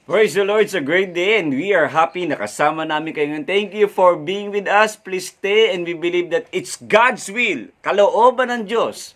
Praise the Lord, it's a great day and we are happy nakasama namin kayo ngayon. Thank you for being with us. Please stay and we believe that it's God's will, kalooban ng Diyos,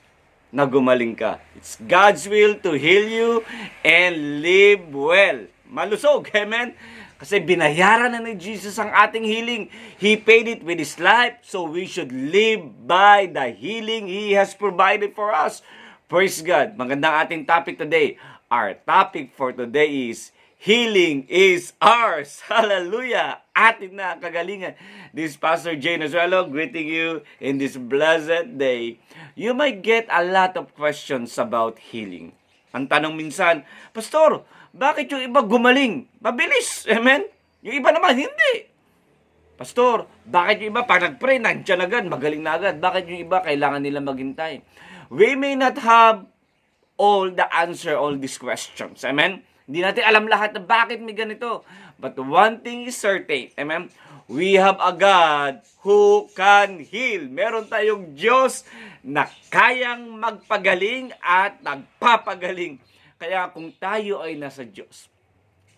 na gumaling ka. It's God's will to heal you and live well. Malusog, amen? Kasi binayaran na ni Jesus ang ating healing. He paid it with His life, so we should live by the healing He has provided for us. Praise God. Magandang ating topic today. Our topic for today is healing is ours. Hallelujah! Atin na kagalingan. This is Pastor Jay Nazuelo greeting you in this blessed day. You might get a lot of questions about healing. Ang tanong minsan, Pastor, bakit yung iba gumaling? Mabilis. Amen? Yung iba naman, hindi. Pastor, bakit yung iba pag nag-pray, nandiyan agad, magaling na agad? Bakit yung iba kailangan nila maghintay? We may not have all the answer, all these questions. Amen? Hindi natin alam lahat na bakit may ganito. But one thing is certain, amen? We have a God who can heal. Meron tayong Diyos na kayang magpagaling at nagpapagaling. Kaya kung tayo ay nasa Diyos,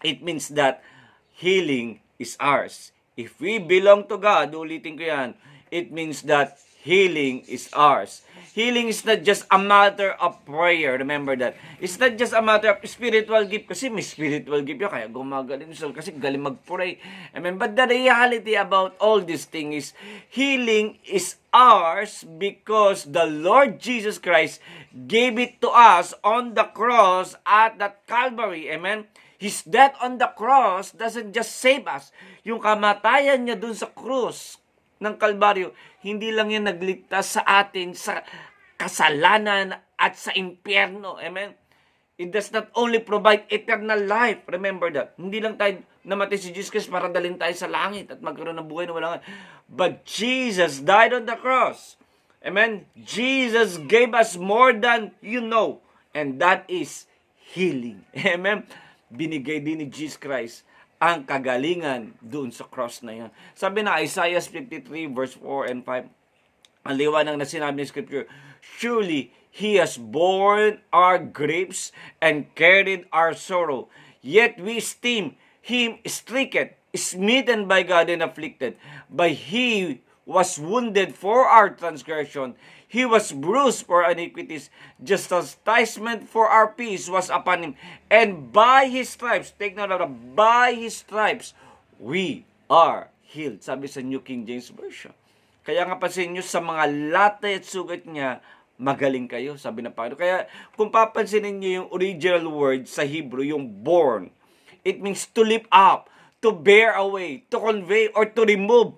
it means that healing is ours. If we belong to God, ulitin ko yan, it means that healing is ours. Healing is not just a matter of prayer. Remember that. It's not just a matter of spiritual gift. Kasi may spiritual gift yun. Kaya gumagaling siya. Kasi galing mag-pray. Amen. But the reality about all these things is healing is ours because the Lord Jesus Christ gave it to us on the cross at that Calvary. Amen. His death on the cross doesn't just save us. Yung kamatayan niya dun sa krus ng Kalbaryo, hindi lang yan nagligtas sa atin sa kasalanan at sa impyerno. Amen? It does not only provide eternal life. Remember that. Hindi lang tayo namatay si Jesus Christ para dalhin tayo sa langit at magkaroon ng buhay na walang. But Jesus died on the cross. Amen? Jesus gave us more than you know. And that is healing. Amen? Binigay din ni Jesus Christ ang kagalingan doon sa cross na yan. Sabi na Isaiah 53 verse 4 and 5, ang liwanag na sinabi ng Scripture, surely He has borne our griefs and carried our sorrow. Yet we esteem Him stricken, smitten by God and afflicted. But He was wounded for our transgression. He was bruised for iniquities. Just chastisement for our peace was upon Him. And by His stripes, take note of that, by His stripes, we are healed. Sabi sa New King James Version. Kaya nga pansin nyo, sa mga latay at sugat niya, magaling kayo, sabi na Panginoon. Kaya kung papansinin nyo yung original word sa Hebrew, yung born, it means to lift up, to bear away, to convey, or to remove,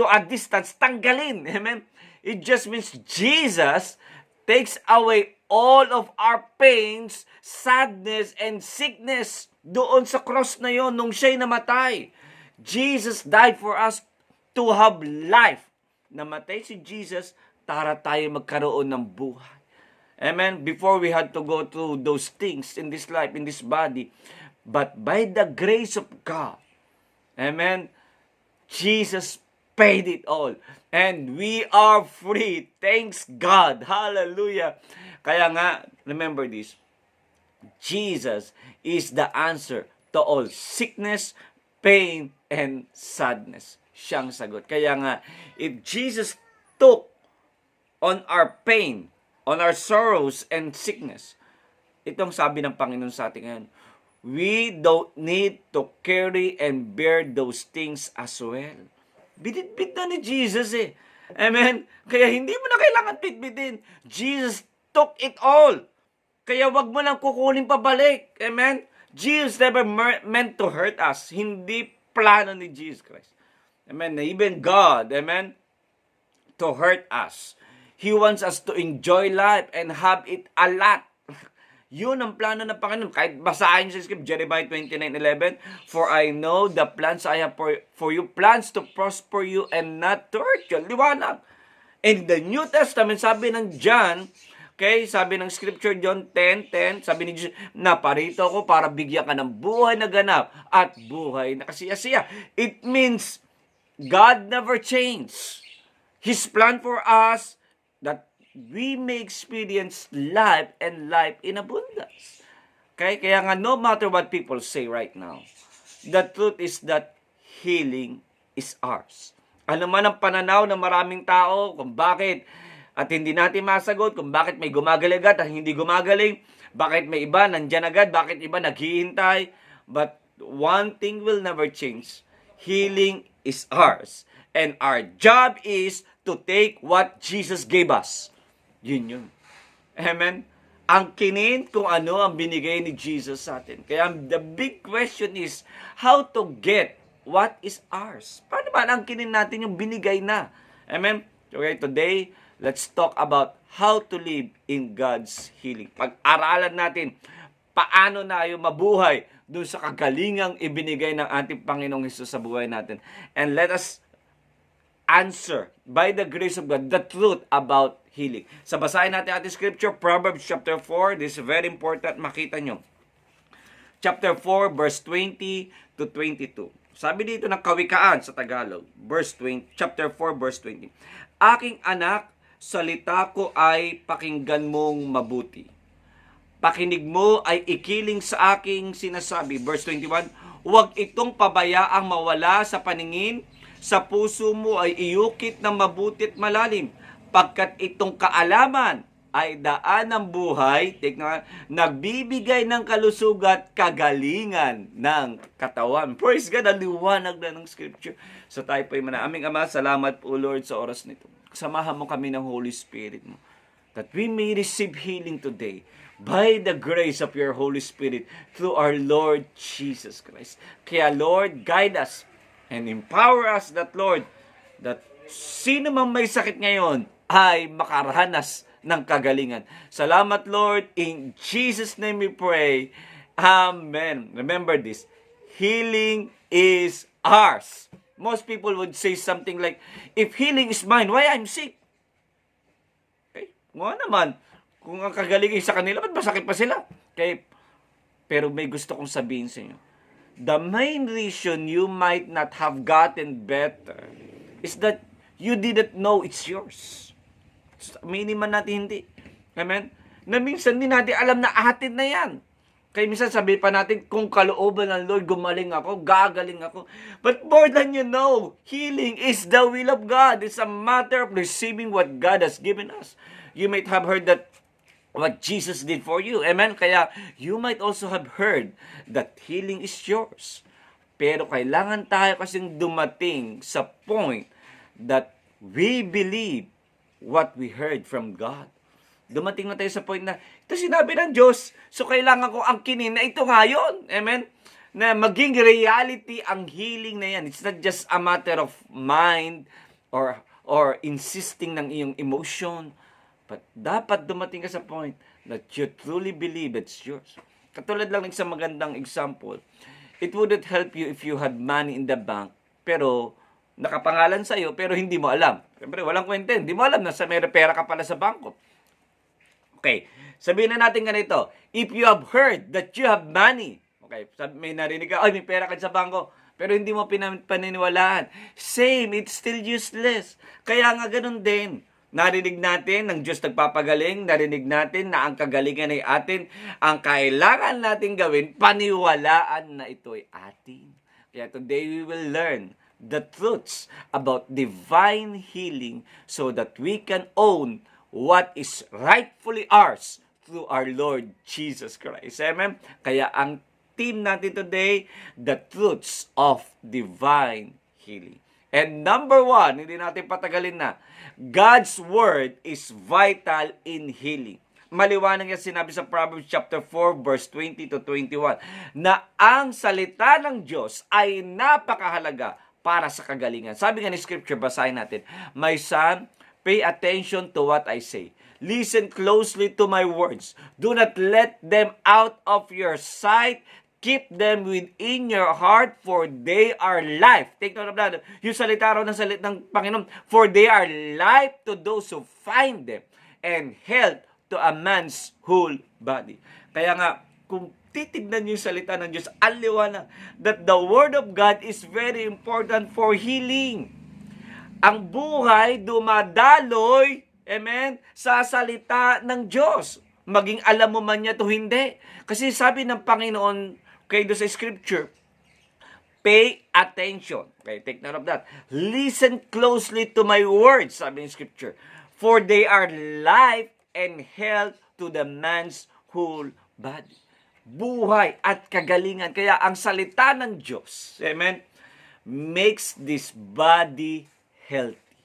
to a distance, tanggalin. Amen? It just means Jesus takes away all of our pains, sadness, and sickness doon sa cross na yon nung siya'y namatay. Jesus died for us to have life. Namatay si Jesus para tayo magkaroon ng buhay. Amen? Before we had to go through those things in this life, in this body. But by the grace of God, amen, Jesus paid it all. And we are free. Thanks God. Hallelujah. Kaya nga, remember this. Jesus is the answer to all sickness, pain, and sadness. Siyang sagot. Kaya nga, if Jesus took on our pain, on our sorrows and sickness, itong sabi ng Panginoon sa atin ngayon, we don't need to carry and bear those things as well. Binitbit na ni Jesus eh. Amen? Kaya hindi mo na kailangan bitbitin. Jesus took it all. Kaya wag mo lang kukunin pabalik. Amen? Jesus never meant to hurt us. Hindi plano ni Jesus Christ. Amen? Even God, amen, to hurt us. He wants us to enjoy life and have it a lot. Yun ang plano ng Panginoon. Kahit basahin sa script, Jeremiah 29:11, for I know the plans I have for you, plans to prosper you and not to hurt you. Liwanag. In the New Testament, sabi ng John, okay, sabi ng scripture, John 10:10, sabi ni Jesus, naparito ako para bigyan ka ng buhay na ganap at buhay na kasiyasiya. It means God never changed. His plan for us that we may experience life and life in abundance. Okay? Kaya nga, no matter what people say right now, the truth is that healing is ours. Ano man ang pananaw ng maraming tao kung bakit at hindi natin masagot, kung bakit may gumagaling agad at hindi gumagaling, bakit may iba nandyan agad, bakit iba naghihintay. But one thing will never change. Healing is ours. And our job is to take what Jesus gave us. Yun. Amen? Angkinin kung ano ang binigay ni Jesus sa atin. Kaya the big question is, how to get what is ours? Paano ba angkinin natin yung binigay na? Amen? Okay, today, let's talk about how to live in God's healing. Pag-aralan natin, paano na yung mabuhay doon sa kagalingang ibinigay ng ating Panginoong Hesus sa buhay natin. And let us answer, by the grace of God, the truth about healing. Sa basahin natin ating scripture, Proverbs chapter 4. This is very important, makita nyo. Chapter 4, verse 20 to 22. Sabi dito ng Kawikaan sa Tagalog, chapter 4, verse 20. Aking anak, salita ko ay pakinggan mong mabuti. Pakinig mo ay ikiling sa aking sinasabi. Verse 21, huwag itong pabayaang mawala sa paningin, sa puso mo ay iyukit ng mabutit malalim, pagkat itong kaalaman ay daan ng buhay, nagbibigay ng kalusugat, kagalingan ng katawan. Praise God, ang liwanag na ng scripture. So tayo po yung aming Ama, salamat po Lord sa oras nito. Samahan mo kami ng Holy Spirit mo, that we may receive healing today by the grace of your Holy Spirit through our Lord Jesus Christ. Kaya Lord, guide us and empower us that Lord, that sino man may sakit ngayon ay makaranas ng kagalingan. Salamat Lord, in Jesus' name we pray. Amen. Remember this, healing is ours. Most people would say something like, if healing is mine, why I'm sick? Okay? Nga naman, kung ang kagalingan sa kanila, ba't masakit pa sila? Okay? Pero may gusto kong sabihin sa inyo. The main reason you might not have gotten better is that you didn't know it's yours. Aminin man natin hindi. Amen? Na minsan din natin alam na atin na yan. Kaya minsan sabihin pa natin, kung kalooban ng Lord, gumaling ako, gagaling ako. But more than you know, healing is the will of God. It's a matter of receiving what God has given us. You might have heard that what Jesus did for you. Amen? Kaya you might also have heard that healing is yours. Pero kailangan tayo kasing dumating sa point that we believe what we heard from God. Dumating na tayo sa point na, ito sinabi ng Diyos, so kailangan ko angkinin na ito nga yun. Amen? Na maging reality ang healing na yan. It's not just a matter of mind or insisting ng iyong emotion. But dapat dumating ka sa point that you truly believe it's yours. Katulad lang ng isang magandang example. It wouldn't help you if you had money in the bank, pero nakapangalan sa'yo, pero hindi mo alam. Siyempre, walang kwenta. Hindi mo alam na may pera ka pala sa bangko. Okay, sabihin na natin ganito. If you have heard that you have money, okay, may narinig ka, ay, may pera ka sa bangko, pero hindi mo paniniwalaan. Same, it's still useless. Kaya nga ganun din. Narinig natin ng Diyos nagpapagaling, narinig natin na ang kagalingan ay atin. Ang kailangan natin gawin, paniwalaan na ito ay atin. Kaya today we will learn the truths about divine healing so that we can own what is rightfully ours through our Lord Jesus Christ. Amen? Kaya ang theme natin today, the truths of divine healing. And number 1, hindi natin patagalin na, God's Word is vital in healing. Maliwanag yan sinabi sa Proverbs chapter 4, verse 20 to 21, na ang salita ng Diyos ay napakahalaga para sa kagalingan. Sabi nga ni Scripture, basahin natin, my son, pay attention to what I say. Listen closely to my words. Do not let them out of your sight. Keep them within your heart, for they are life. Take note of that. Yung salita raw ng Panginoon, for they are life to those who find them, and health to a man's whole body. Kaya nga, kung titignan yung salita ng Diyos, aliwanag that the Word of God is very important for healing. Ang buhay dumadaloy, amen, sa salita ng Diyos. Maging alam mo man niya to hindi. Kasi sabi ng Panginoon, kay do sa scripture, pay attention. Okay, take note of that. Listen closely to my words, sabi ng scripture. For they are life and health to the man's whole body. Buhay at kagalingan. Kaya ang salita ng Diyos, amen, makes this body healthy.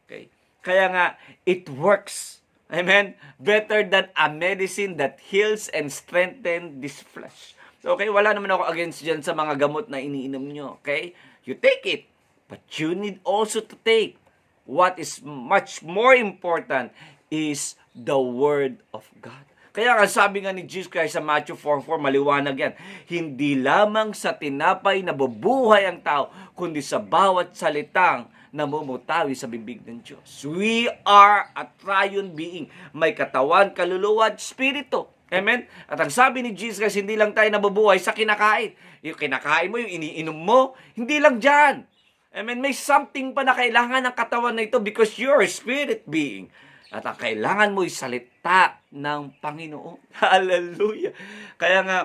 Okay? Kaya nga, it works. Amen? Better than a medicine that heals and strengthens this flesh. So, okay, wala naman ako against dyan sa mga gamot na iniinom nyo. Okay? You take it. But you need also to take what is much more important is the Word of God. Kaya nga sabi nga ni Jesus Christ sa Matthew 4:4, maliwanag yan, hindi lamang sa tinapay na bubuhay ang tao, kundi sa bawat salitang namumutawi sa bibig ng Diyos. We are a triune being. May katawan, kaluluwa at spirito. Amen? At ang sabi ni Jesus Christ, hindi lang tayo nabubuhay sa kinakain. Yung kinakain mo, yung iniinom mo, hindi lang dyan. Amen? May something pa na kailangan ng katawan na ito because you're a spirit being. At ang kailangan mo ay salita ng Panginoon. Hallelujah! Kaya nga,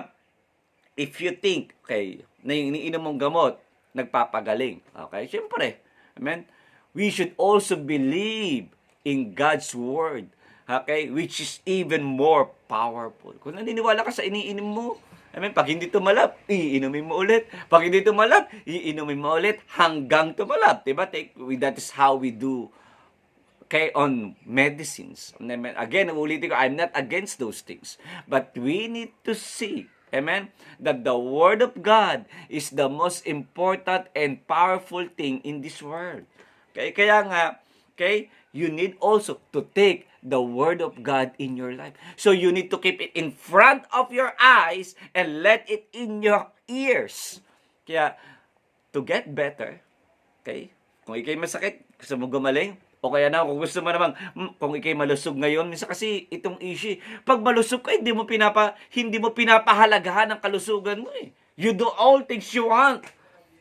if you think, okay, na yung iniinom mong gamot, nagpapagaling. Okay, siyempre, amen? We should also believe in God's Word. Okay? Which is even more powerful. Kung naniniwala ka sa iniinom mo, amen? Pag hindi tumalab, iinumin mo ulit. Pag hindi tumalab, iinumin mo ulit hanggang tumalab. Diba? That is how we do, okay, on medicines. Again, ulitin ko, I'm not against those things. But we need to see, amen, that the Word of God is the most important and powerful thing in this world. Okay? Kaya nga, okay, you need also to take the Word of God in your life. So you need to keep it in front of your eyes and let it in your ears. Kaya, to get better, okay, kung ikay masakit, gusto mo gumaling, o kaya na, kung gusto mo namang, kung ikay malusog ngayon, minsan kasi itong issue, pag malusog ka, hindi mo pinapahalagahan ang kalusugan mo eh. You do all things you want.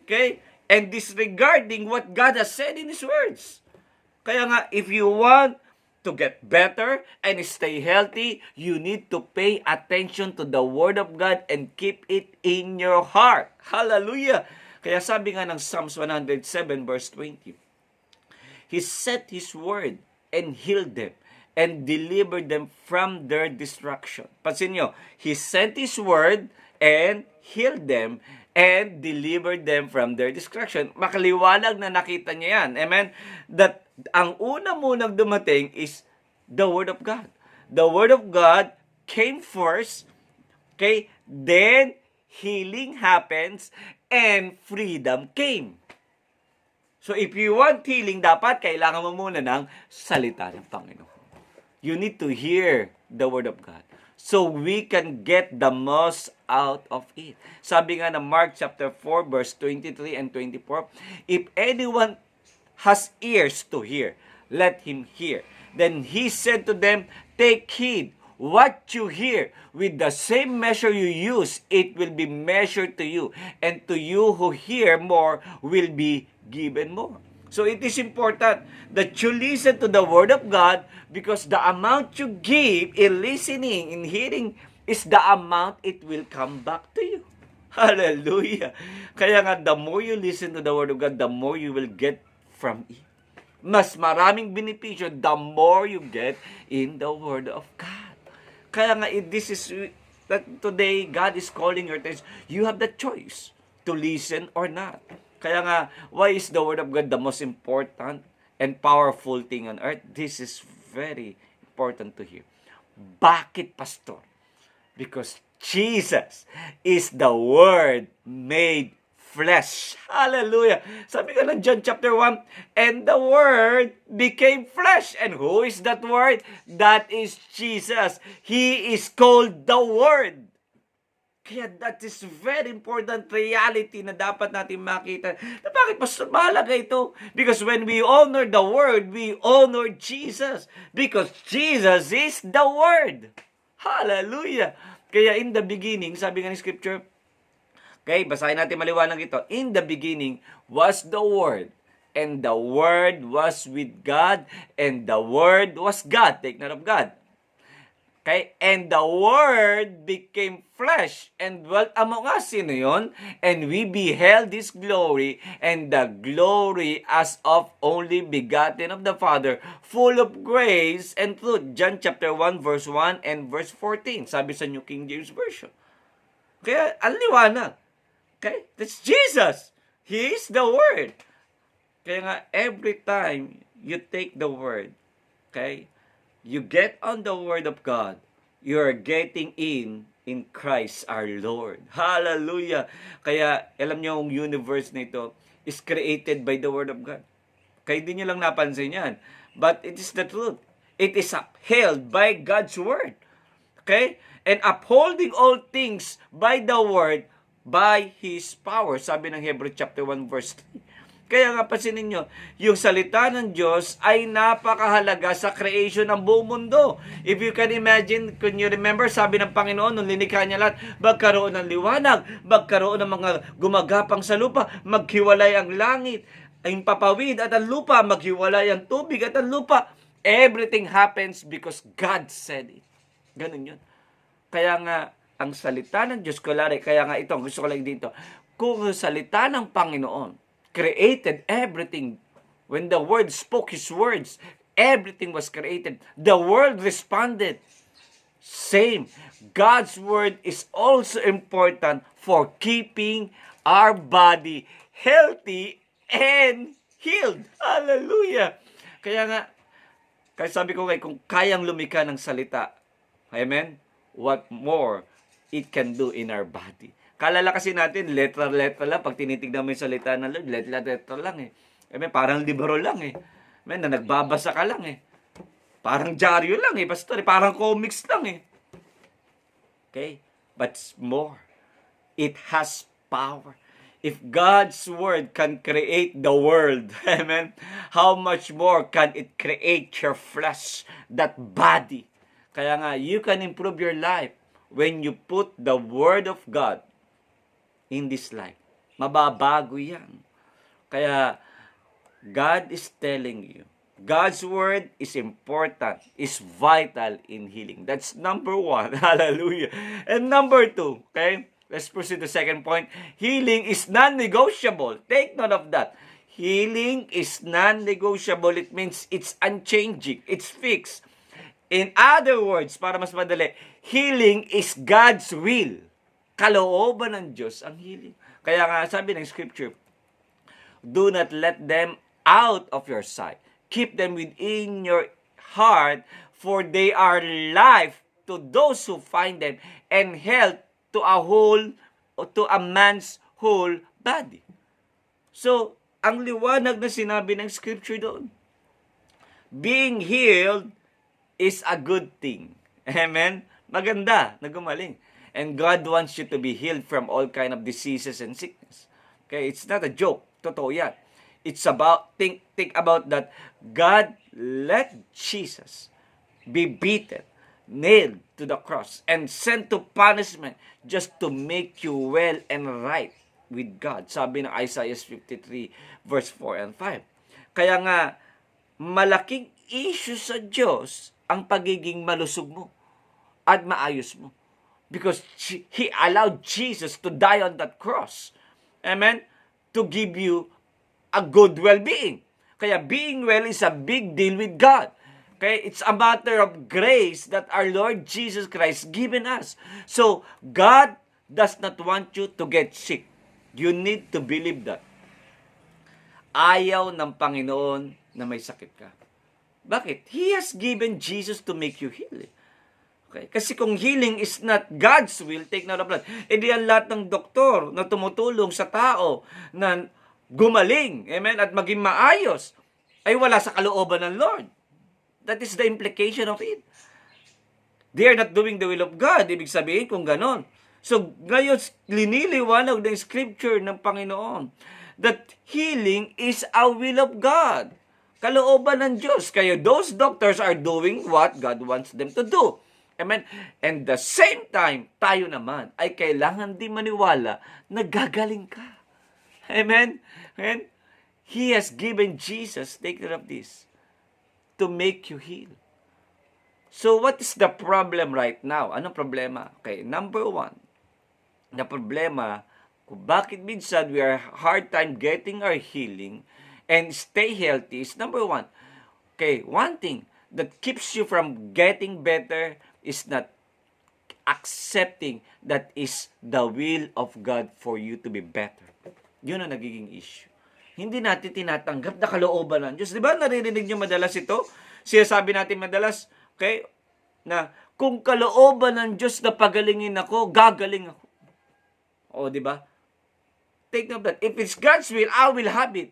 Okay? And disregarding what God has said in His words. Kaya nga, if you want to get better and stay healthy, you need to pay attention to the Word of God and keep it in your heart. Hallelujah! Kaya sabi nga ng Psalms 107 verse 20, He sent His word and healed them and delivered them from their destruction. Pansin nyo, He sent His word and healed them and delivered them from their destruction. Makaliwanag na nakita niya yan. Amen? That ang una munang dumating is the Word of God. The Word of God came first, okay? Then, healing happens and freedom came. So if you want healing, dapat kailangan mo muna ng salita ng Panginoon. You need to hear the Word of God so we can get the most out of it. Sabi nga ng Mark chapter 4 verse 23 and 24, if anyone has ears to hear, let him hear. Then he said to them, take heed what you hear. With the same measure you use, it will be measured to you. And to you who hear more will be given more. So it is important that you listen to the Word of God because the amount you give in listening, in hearing, is the amount it will come back to you. Hallelujah! Kaya nga, the more you listen to the Word of God, the more you will get from it. Mas maraming benepisyo, the more you get in the Word of God. Kaya nga, this is that today, God is calling your attention. You have the choice to listen or not. Kaya nga, why is the Word of God the most important and powerful thing on earth? This is very important to hear. Bakit, Pastor? Because Jesus is the Word made flesh. Hallelujah! Sabi ka ng John chapter 1, and the Word became flesh. And who is that Word? That is Jesus. He is called the Word. Kaya that is very important reality na dapat natin makita. Na bakit Pastor mahalaga ito? Because when we honor the Word, we honor Jesus. Because Jesus is the Word. Hallelujah! Kaya in the beginning, sabi nga ni Scripture, okay, basahin natin maliwanag ito. In the beginning was the Word, and the Word was with God, and the Word was God. Take note of God. Okay? And the Word became flesh and dwelt among us. Sino yun? And we beheld His glory, and the glory as of only begotten of the Father, full of grace and truth. John chapter 1, verse 1 and verse 14. Sabi sa New King James Version. Kaya, ang liwanag. Okay? That's Jesus. He is the Word. Kaya nga, every time you take the Word, okay, you get on the Word of God, you are getting in Christ our Lord. Hallelujah! Kaya, alam niyo, yung universe na ito is created by the Word of God. Kaya di niyo lang napansin yan. But it is the truth. It is upheld by God's Word. Okay? And upholding all things by the Word, by His power. Sabi ng Hebrew chapter 1 verse 3. Kaya nga pansinin nyo, yung salita ng Diyos ay napakahalaga sa creation ng buong mundo. If you can imagine, can you remember, sabi ng Panginoon, nung linikha niya lahat, magkaroon ng liwanag, magkaroon ng mga gumagapang sa lupa, maghiwalay ang langit, ang papawid at ang lupa, maghiwalay ang tubig at ang lupa. Everything happens because God said it. Ganun yun. Kaya nga, ang salita ng Diyos, kaya nga ito, gusto ko lang dito, kung salita ng Panginoon, created everything. When the Word spoke His words, everything was created. The world responded. Same. God's Word is also important for keeping our body healthy and healed. Hallelujah! Kaya nga, kaya sabi ko kung kayang lumika ng salita, amen, what more it can do in our body. Kalala kasi natin, letra-letra lang. Pag tinitignan mo yung salita ng Lord, letra-letra lang eh. Amen, parang libro lang eh. Amen, na nagbabasa ka lang eh. Parang dyaryo lang eh, pastor. Parang comics lang eh. Okay? But it's more. It has power. If God's Word can create the world, amen, how much more can it create your flesh, that body? Kaya nga, you can improve your life when you put the Word of God in this life. Mababago yan. Kaya, God is telling you, God's Word is important, is vital in healing. That's number 1. Hallelujah. And number 2, okay? Let's proceed to the second point. Healing is non-negotiable. Take note of that. Healing is non-negotiable. It means it's unchanging. It's fixed. In other words, para mas madali, healing is God's will. Kalooban ng Diyos ang healing. Kaya nga sabi ng scripture, do not let them out of your sight. Keep them within your heart, for they are life to those who find them, and health to a man's whole body. So, ang liwanag na sinabi ng scripture doon, being healed is a good thing. Amen? Maganda na gumaling. And God wants you to be healed from all kind of diseases and sickness. Okay, it's not a joke. Totoo yan. It's about, think about that. God let Jesus be beaten, nailed to the cross, and sent to punishment just to make you well and right with God. Sabi ng Isaiah 53 verse 4 and 5. Kaya nga, malaking issue sa Diyos ang pagiging malusog mo at maayos mo. Because He allowed Jesus to die on that cross. Amen? To give you a good well-being. Kaya being well is a big deal with God. Okay? It's a matter of grace that our Lord Jesus Christ given us. So, God does not want you to get sick. You need to believe that. Ayaw ng Panginoon na may sakit ka. Bakit? He has given Jesus to make you heal. Okay? Kasi kung healing is not God's will, take note of that. E di ang lahat ng doktor na tumutulong sa tao na gumaling, amen, at maging maayos, ay wala sa kalooban ng Lord. That is the implication of it. They are not doing the will of God. Ibig sabihin kung ganon. So, ngayon, liniliwanag ng scripture ng Panginoon that healing is a will of God. Kalooban ng Diyos. Kaya those doctors are doing what God wants them to do. Amen? And the same time, tayo naman ay kailangan din maniwala na gagaling ka. Amen? Amen? He has given Jesus, take note of this, to make you heal. So, what is the problem right now? Anong problema? Okay, number one, the problema kung bakit minsan we are hard time getting our healing and stay healthy is number one. Okay, one thing that keeps you from getting better is not accepting that is the will of God for you to be better. Yun ang nagiging issue. Hindi natin tinatanggap na kalooban ng Diyos. Di ba naririnig nyo madalas ito? Sinasabi natin madalas, okay, na kung kalooban ng Diyos na pagalingin ako, gagaling ako. O, di ba? Take note of that. If it's God's will, I will have it.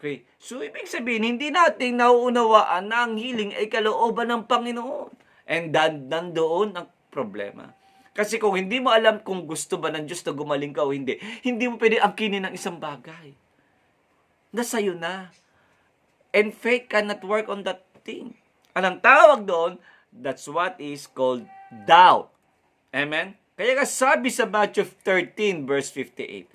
Okay? So, ibig sabihin, hindi natin nauunawaan na ang healing ay kalooban ng Panginoon. And nandoon ang problema. Kasi kung hindi mo alam kung gusto ba ng Diyos na gumaling ka o hindi, hindi mo pwede angkinin ng isang bagay. Nasa'yo na. And faith cannot work on that thing. Anong tawag doon? That's what is called doubt. Amen? Kaya nga sabi sa Matthew 13 verse 58,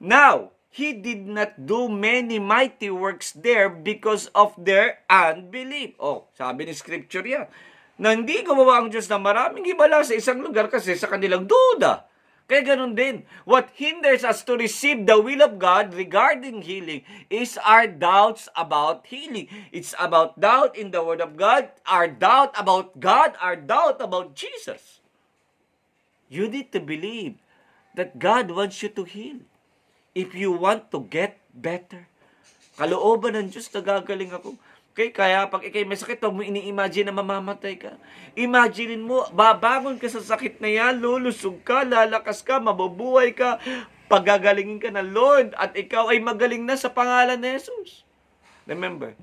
now, he did not do many mighty works there because of their unbelief. Oh, sabi ni Scripture yan. Na hindi gumawa ang Diyos na maraming himala sa isang lugar kasi sa kanilang duda. Kaya ganun din. What hinders us to receive the will of God regarding healing is our doubts about healing. It's about doubt in the Word of God, our doubt about God, our doubt about Jesus. You need to believe that God wants you to heal. If you want to get better, kalooban ng Diyos na gagaling ako. Okay, kaya pag ikay may sakit, huwag mo ini-imagine na mamamatay ka. Imaginein mo, babangon ka sa sakit na yan, lulusog ka, lalakas ka, mabubuhay ka, pagagalingin ka ng Lord, at ikaw ay magaling na sa pangalan ni Jesus. Remember,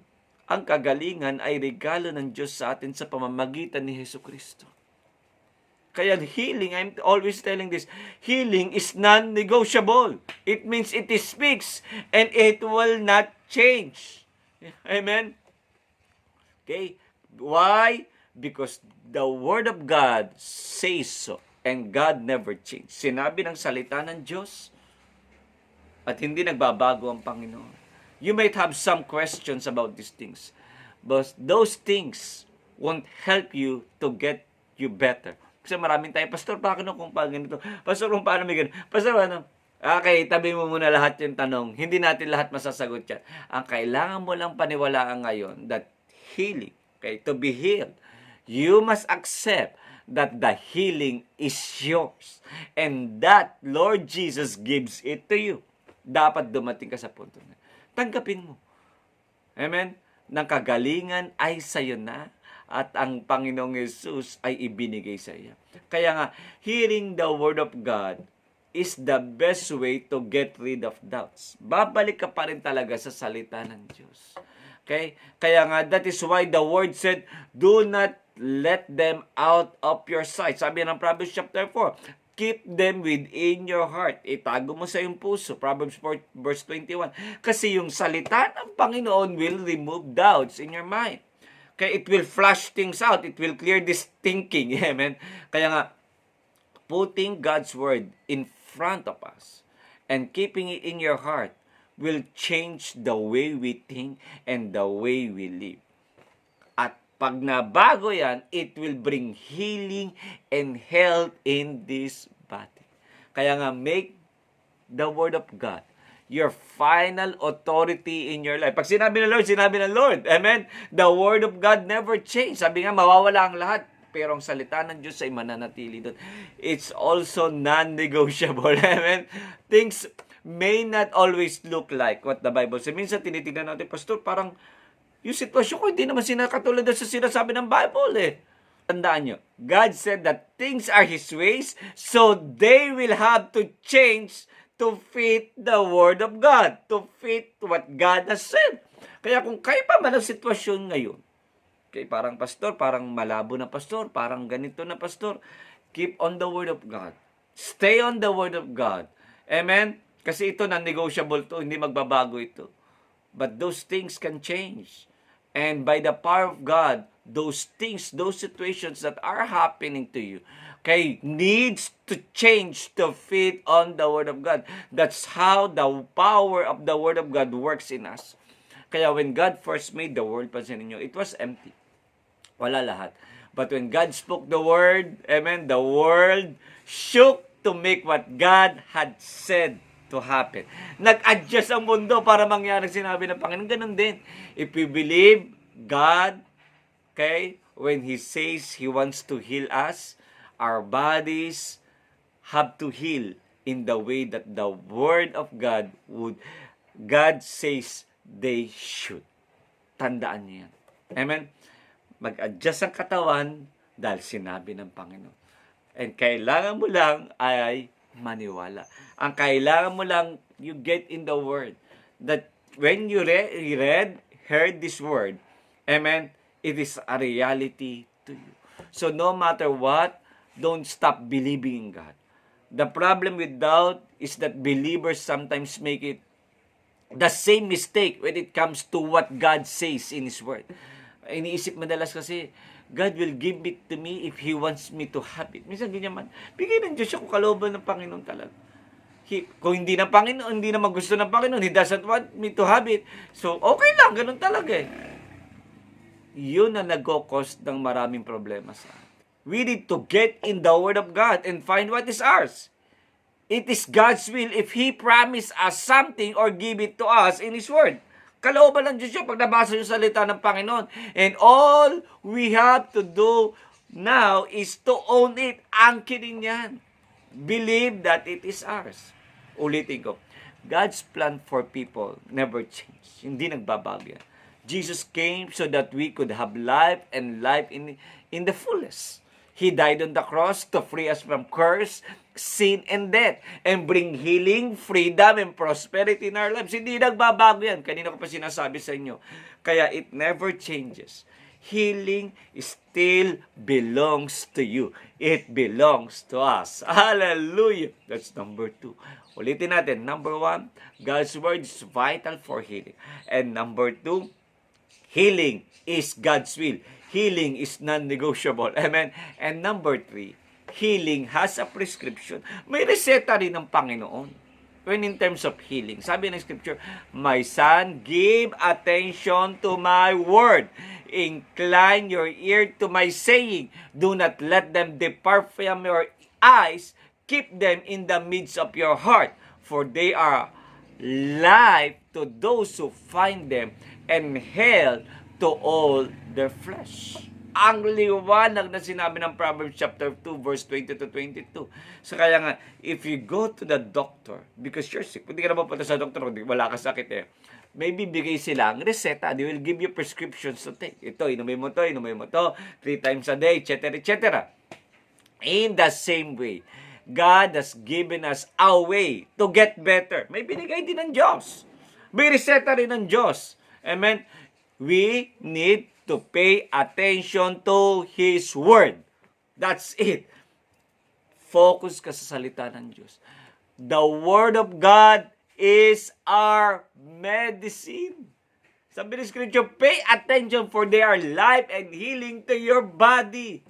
ang kagalingan ay regalo ng Diyos sa atin sa pamamagitan ni Jesucristo. Kaya healing, I'm always telling this, healing is non-negotiable. It means it is fixed and it will not change. Amen? Okay? Why? Because the Word of God says so and God never changes. Sinabi ng salita ng Diyos at hindi nagbabago ang Panginoon. You might have some questions about these things, but those things won't help you to get you better. Kasi maraming tayo, Pastor, bakit kung paano ganito? Pastor, kung paano may ganito? Pastor, ano? Okay, tabi mo muna lahat yung tanong. Hindi natin lahat masasagot yan. Ang kailangan mo lang paniwalaan ngayon, that healing, okay, to be healed, you must accept that the healing is yours. And that Lord Jesus gives it to you. Dapat dumating ka sa punto na. Tanggapin mo. Amen? Nang kagalingan ay sa'yo na. At ang Panginoong Jesus ay ibinigay sa iyo. Kaya nga, hearing the Word of God is the best way to get rid of doubts. Babalik ka pa rin talaga sa salita ng Diyos. Okay? Kaya nga, that is why the Word said, do not let them out of your sight. Sabi ng Proverbs chapter 4, keep them within your heart. Itago mo sa iyong puso. Proverbs 4 verse 21. Kasi yung salita ng Panginoon will remove doubts in your mind. Kaya it will flush things out. It will clear this thinking. Amen? Kaya nga, putting God's Word in front of us and keeping it in your heart will change the way we think and the way we live. At pag nabago yan, it will bring healing and health in this body. Kaya nga, make the Word of God your final authority in your life. Pag sinabi ng Lord, sinabi ng Lord. Amen? The Word of God never change. Sabi nga, mawawala ang lahat. Pero ang salita ng Diyos ay mananatili doon. It's also non-negotiable. Amen? Things may not always look like what the Bible says. Minsan tinitignan natin, Pastor, parang yung sitwasyon ko hindi naman katulad sa sinasabi ng Bible eh. Tandaan nyo, God said that things are His ways, so they will have to change to fit the Word of God, to fit what God has said. Kaya kung kayo pa man ang sitwasyon ngayon, okay, parang pastor, parang malabo na pastor, parang ganito na pastor, keep on the Word of God. Stay on the Word of God. Amen? Kasi ito non-negotiable to, hindi magbabago ito. But those things can change. And by the power of God, those things, those situations that are happening to you, okay, needs to change to fit on the Word of God. That's how the power of the Word of God works in us. Kaya when God first made the world, pansinin nyo, it was empty. Wala lahat. But when God spoke the word, amen, the world shook to make what God had said to happen. Nag-adjust ang mundo para mangyari sinabi ng Panginoon. Ganun din. If we believe God, okay, when He says He wants to heal us, our bodies have to heal in the way that the Word of God says they should. Tandaan niyo yan. Amen? Mag-adjust ang katawan dahil sinabi ng Panginoon. And kailangan mo lang ay maniwala. Ang kailangan mo lang, you get in the Word. That when you heard this Word, amen, it is a reality to you. So no matter what, don't stop believing in God. The problem with doubt is that believers sometimes make it the same mistake when it comes to what God says in His Word. Iniisip madalas kasi, God will give it to me if He wants me to have it. Minsan ganyan man, bigay ng Diyos ako kalooban ng Panginoon talaga. Kung hindi na Panginoon, hindi na magusto ng Panginoon, He doesn't want me to have it. So, okay lang, ganun talaga eh. Yun na nag-cause ng maraming problema sa atin. We need to get in the Word of God and find what is ours. It is God's will if He promised us something or give it to us in His Word. Kalooban ng Diyos yun pag nabasa yung salita ng Panginoon. And all we have to do now is to own it. Angkinin yan. Believe that it is ours. Ulitin ko. God's plan for people never change. Hindi nagbabago yan. Jesus came so that we could have life and life in the fullest. He died on the cross to free us from curse, sin, and death, and bring healing, freedom, and prosperity in our lives. Hindi nagbabago yan. Kanina ko pa sinasabi sa inyo. Kaya it never changes. Healing still belongs to you. It belongs to us. Hallelujah! That's number 2. Ulitin natin. Number 1, God's Word is vital for healing. And number 2, healing is God's will. Healing is non-negotiable. Amen? And number 3, healing has a prescription. May reseta rin ng Panginoon. When in terms of healing, sabi ng Scripture, my son, give attention to my word. Incline your ear to my saying. Do not let them depart from your eyes. Keep them in the midst of your heart. For they are life to those who find them and health to all their flesh. Ang liwanag na sinabi ng Proverbs chapter 2 verse 20 to 22. So kaya nga, if you go to the doctor because you're sick, hindi ka na mapunta sa doctor kung wala ka sakit eh, may bibigay sila ang reseta. They will give you prescriptions to take. Ito, inumin mo to, 3 times a day, etc., etc. In the same way, God has given us a way to get better. May binigay din ng Diyos. May reseta rin ng Diyos. Amen? We need to pay attention to His Word. That's it. Focus ka sa salita ng Diyos. The Word of God is our medicine. Sabi ng Scripture, pay attention for they are life and healing to your body.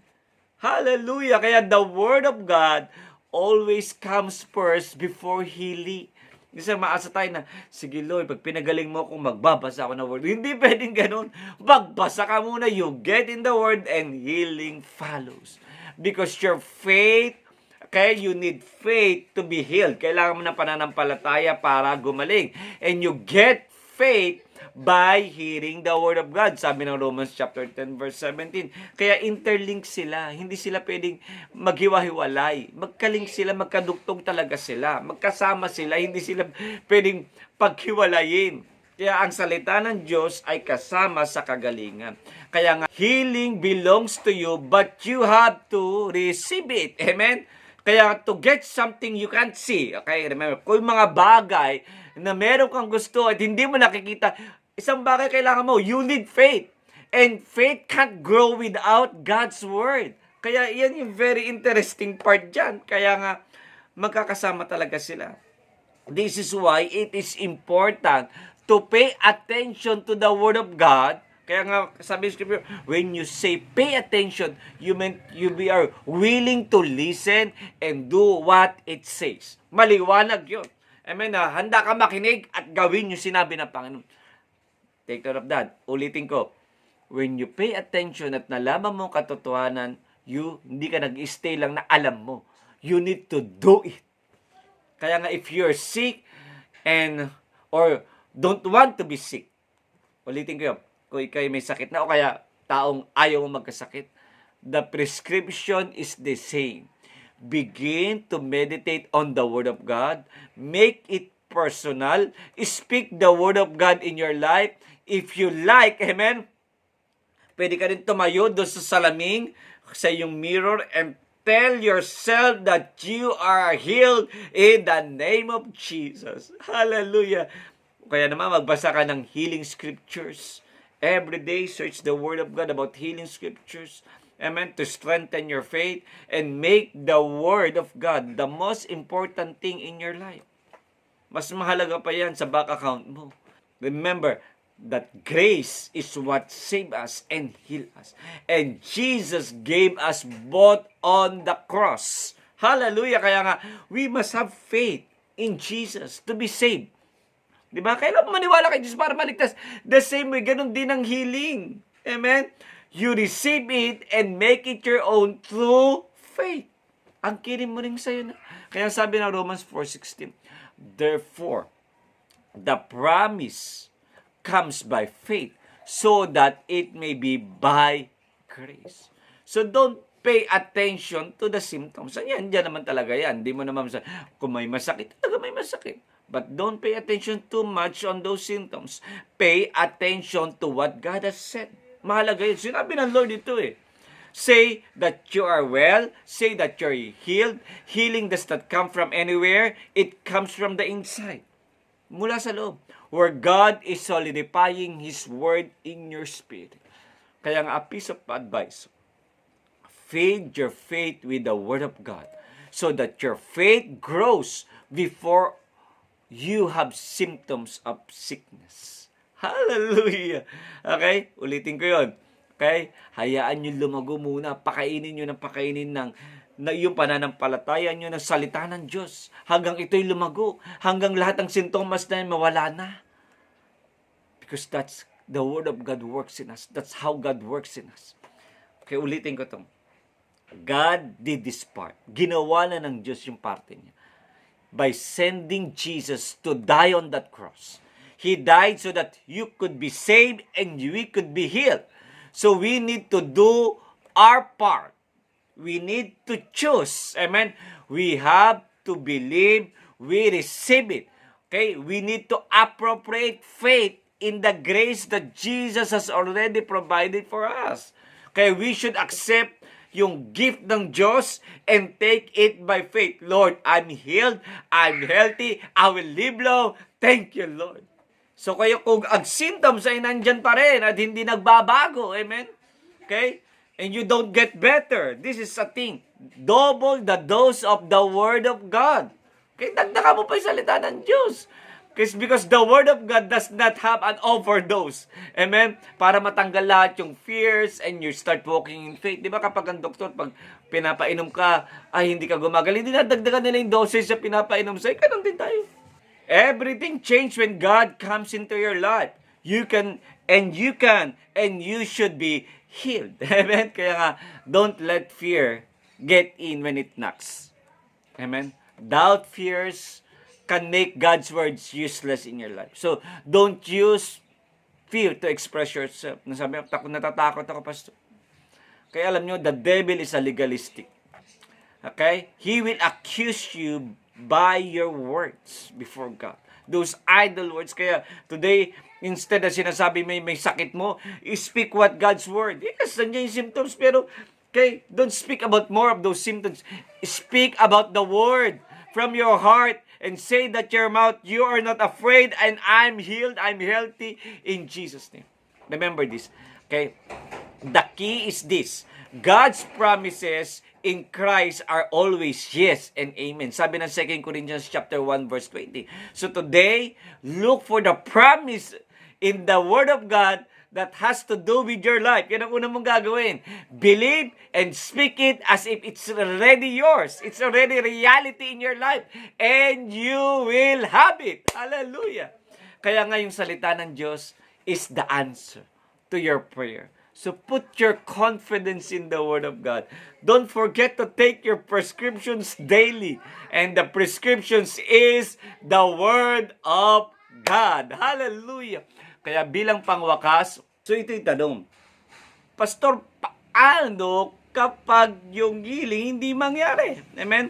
Hallelujah! Kaya the Word of God always comes first before healing. Kasi maasa tayo na, sige Lord, pag pinagaling mo kung magbabasa ako ng Word. Hindi pwedeng ganun. Magbasa ka muna, you get in the Word and healing follows. Because your faith, okay, you need faith to be healed. Kailangan mo ng pananampalataya para gumaling. And you get faith by hearing the Word of God. Sabi ng Romans chapter 10 verse 17. Kaya interlink sila. Hindi sila pwedeng maghiwa-hiwalay. Magkalink sila, magkadugtong talaga sila. Magkasama sila, hindi sila pwedeng paghiwalayin. Kaya ang salita ng Diyos ay kasama sa kagalingan. Kaya nga, healing belongs to you, but you have to receive it. Amen? Kaya to get something you can't see, okay, remember, kung mga bagay na meron kang gusto at hindi mo nakikita, isang bagay kailangan mo, you need faith. And faith can't grow without God's Word. Kaya yan yung very interesting part dyan. Kaya nga, magkakasama talaga sila. This is why it is important to pay attention to the Word of God. Kaya nga, sabi ng Scripture, when you say pay attention, you are willing to listen and do what it says. Maliwanag yun. Amen. Handa ka makinig at gawin yung sinabi ng Panginoon. Take note of that. Ulitin ko. when you pay attention at nalaman mo ang katotohanan, hindi ka nag-stay lang na alam mo. You need to do it. Kaya nga, if you're sick or don't want to be sick, ulitin ko yun, kung ikay may sakit na o kaya taong ayaw mo magkasakit, the prescription is the same. Begin to meditate on the Word of God. Make it personal. Speak the Word of God in your life. If you like, amen, pwede ka rin tumayo doon sa salamin, sa iyong mirror, and tell yourself that you are healed in the name of Jesus. Hallelujah. Kaya naman, magbasa ka ng healing scriptures. Every day, search the Word of God about healing scriptures. Amen. To strengthen your faith and make the Word of God the most important thing in your life. Mas mahalaga pa yan sa bank account mo. Remember that grace is what saved us and healed us. And Jesus gave us both on the cross. Hallelujah. Kaya nga, we must have faith in Jesus to be saved. Diba? Kailan maniwala kay Jesus para maligtas? The same way, ganun din ang healing. Amen? You receive it and make it your own through faith. Ang kirim mo rin sa'yo na. Kaya sabi ng Romans 4:16, therefore, the promise comes by faith so that it may be by grace. So don't pay attention to the symptoms. Yan naman talaga yan. Hindi mo naman kung may masakit, talaga may masakit. But don't pay attention too much on those symptoms. Pay attention to what God has said. Mahalaga yun. Sinabi ng Lord ito eh. Say that you are well. Say that you're healed. Healing does not come from anywhere. It comes from the inside. Mula sa loob. Where God is solidifying His Word in your spirit. Kaya nga, a piece of advice. Feed your faith with the Word of God so that your faith grows before you have symptoms of sickness. Hallelujah! Okay? Ulitin ko yun. Okay? Hayaan nyo lumago muna. Pakainin nyo ng pakainin ng yung pananampalataya nyo ng salita ng Diyos. Hanggang ito'y lumago. Hanggang lahat ng sintomas na yun mawala na. Because that's the Word of God works in us. That's how God works in us. Okay, ulitin ko ito. God did this part. Ginawa na ng Diyos yung parte niya. By sending Jesus to die on that cross. He died so that you could be saved and we could be healed. So we need to do our part. We need to choose. Amen? We have to believe. We receive it. Okay? We need to appropriate faith in the grace that Jesus has already provided for us. Okay? We should accept yung gift ng Diyos and take it by faith. Lord, I'm healed. I'm healthy. I will live long. Thank you, Lord. So kayo kung ang symptoms ay nandyan pa rin at hindi nagbabago. Amen? Okay? And you don't get better. This is a thing. Double the dose of the Word of God. Okay? Dagdagan mo pa yung salita ng Diyos. Because the Word of God does not have an overdose. Amen? Para matanggal lahat yung fears and you start walking in faith. Di ba kapag ang doktor, pag pinapainom ka, ay hindi ka gumagal, hindi na dagdagan nila yung dosage sa pinapainom sa'yo. Ganun din tayo. Everything changes when God comes into your life. You can, and you should be healed. Amen? Kaya nga, don't let fear get in when it knocks. Amen? Doubt, fears can make God's words useless in your life. So, don't use fear to express yourself. Nasabi, natatakot ako, pastor. Kaya alam nyo, the devil is a legalistic. Okay? He will accuse you by your words before God. Those idle words. Kaya today, instead na sinasabi may sakit mo, speak what God's word. Yes, nandiyan yung symptoms, pero okay, don't speak about more of those symptoms. Speak about the word from your heart and say that your mouth, you are not afraid and I'm healed, I'm healthy in Jesus' name. Remember this. Okay? The key is this. God's promises in Christ are always yes and amen. Sabi ng 2 Corinthians chapter 1 verse 20. So today, look for the promise in the Word of God that has to do with your life. Yan ang unang mong gagawin. Believe and speak it as if it's already yours. It's already reality in your life. And you will have it. Hallelujah. Kaya nga yung salita ng Diyos is the answer to your prayer. So put your confidence in the Word of God. Don't forget to take your prescriptions daily. And the prescriptions is the Word of God. Hallelujah! Kaya bilang pangwakas, so ito'y tanong. Pastor, paano kapag yung healing hindi mangyari? Amen?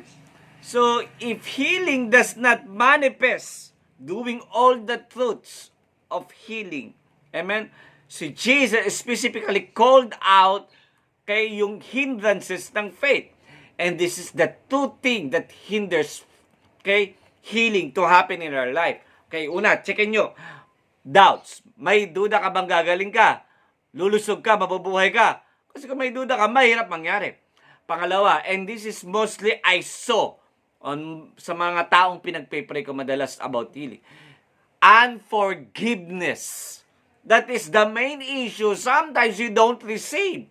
So, if healing does not manifest, doing all the truths of healing, amen? Si Jesus specifically called out kay yung hindrances ng faith. And this is the two things that hinders healing to happen in our life. Okay, una, checkin nyo. Doubts. May duda ka bang gagaling ka? Lulusog ka, mabubuhay ka? Kasi kung may duda ka, mahirap mangyari. Pangalawa, and this is mostly I saw sa mga taong pinagpipray ko madalas about healing. Unforgiveness. That is the main issue. Sometimes you don't receive.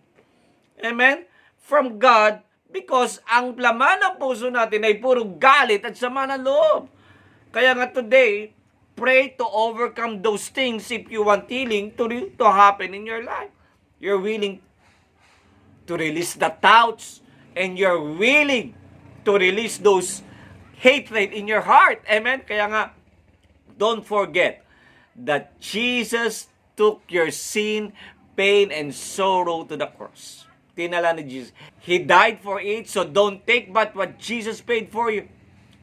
Amen? From God, because ang laman ng puso natin ay puro galit at sama ng loob. Kaya nga today, pray to overcome those things if you want healing to happen in your life. You're willing to release the doubts and you're willing to release those hatred in your heart. Amen? Kaya nga, don't forget that Jesus took your sin, pain, and sorrow to the cross. Tinala ni Jesus. He died for it, so don't take but what Jesus paid for you.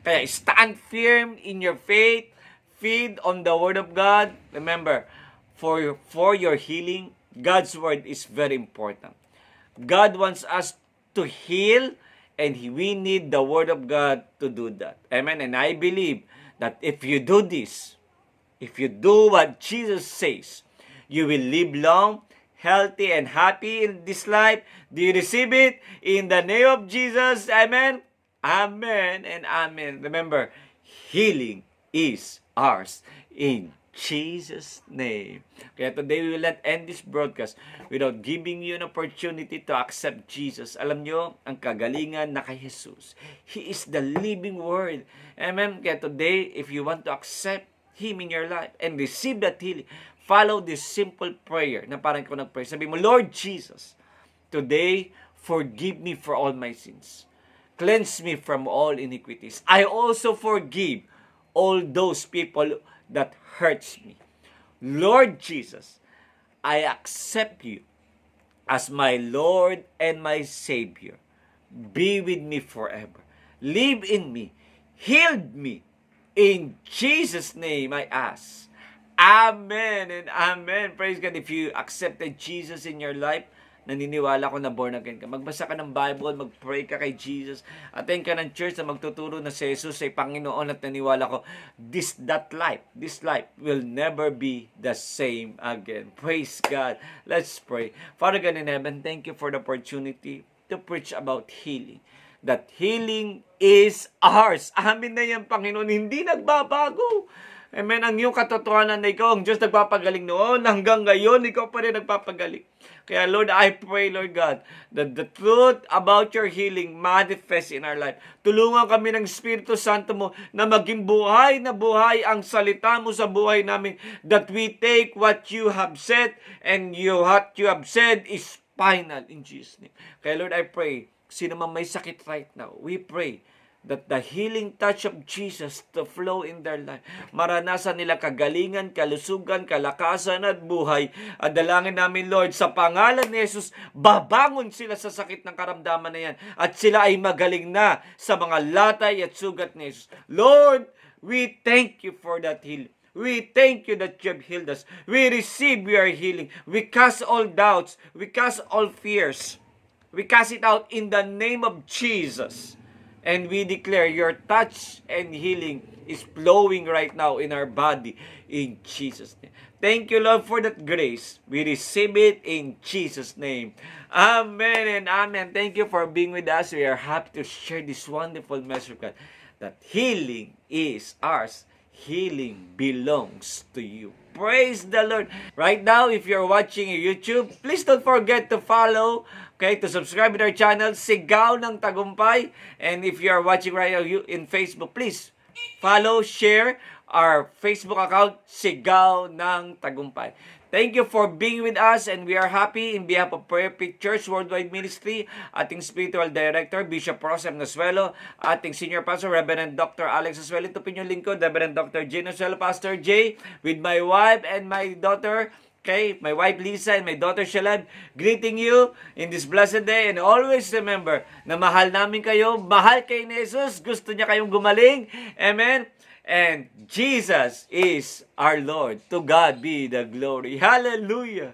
Kaya stand firm in your faith, feed on the Word of God. Remember, for your healing, God's Word is very important. God wants us to heal, and we need the Word of God to do that. Amen? And I believe that if you do this, if you do what Jesus says, you will live long, healthy, and happy in this life. Do you receive it? In the name of Jesus. Amen? Amen and amen. Remember, healing is ours in Jesus' name. Kaya today we will not end this broadcast without giving you an opportunity to accept Jesus. Alam nyo, ang kagalingan na kay Jesus. He is the living Word. Amen? Kaya today, if you want to accept Him in your life and receive that healing, follow this simple prayer na parang ko nag-pray. Sabi mo, Lord Jesus, today, forgive me for all my sins. Cleanse me from all iniquities. I also forgive all those people that hurts me. Lord Jesus, I accept you as my Lord and my Savior. Be with me forever. Live in me. Heal me. In Jesus' name I ask. Amen and amen. Praise God. If you accepted Jesus in your life, naniniwala ko na born again ka. Magbasa ka ng Bible, mag-pray ka kay Jesus. Attend ka ng church na magtuturo na si Jesus ay Panginoon at naniwala ko, this life will never be the same again. Praise God. Let's pray. Father God in heaven, thank you for the opportunity to preach about healing. That healing is ours. Amin na yan, Panginoon. Hindi nagbabago. Amen. Ang iyong katotohanan na ikaw, ang Diyos nagpapagaling noon, hanggang ngayon, ikaw pa rin nagpapagaling. Kaya Lord, I pray, Lord God, that the truth about your healing manifests in our life. Tulungan kami ng Espiritu Santo mo na maging buhay na buhay ang salita mo sa buhay namin. That we take what you have said and what you have said is final in Jesus' name. Kaya Lord, I pray, sino man may sakit right now, we pray that the healing touch of Jesus to flow in their life. Maranasan nila kagalingan, kalusugan, kalakasan at buhay. At dalangin namin, Lord, sa pangalan ni Jesus, babangon sila sa sakit ng karamdaman na yan. At sila ay magaling na sa mga latay at sugat ni Jesus. Lord, we thank you for that healing. We thank you that you have healed us. We receive your healing. We cast all doubts. We cast all fears. We cast it out in the name of Jesus. And we declare your touch and healing is flowing right now in our body in Jesus' name. Thank you, Lord, for that grace. We receive it in Jesus' name. Amen and amen. Thank you for being with us. We are happy to share this wonderful message of God that healing is ours. Healing belongs to you. Praise the Lord. Right now, if you're watching YouTube, please don't forget to follow, to subscribe to our channel, Sigaw ng Tagumpay. And if you are watching right now in Facebook, please follow, share our Facebook account, Sigaw ng Tagumpay. Thank you for being with us, and we are happy in behalf of Perfect Church Worldwide Ministry, ating Spiritual Director, Bishop Rosem Nasuelo, ating Senior Pastor, Reverend Dr. Alex Nasuelo, ito pinyong lingkod, Reverend Dr. J. Nasuelo, Pastor J, with my wife and my daughter, okay, my wife Lisa and my daughter Shalad, greeting you in this blessed day, and always remember na mahal namin kayo, mahal kay ni Jesus, gusto niya kayong gumaling, amen? And Jesus is our Lord. To God be the glory. Hallelujah.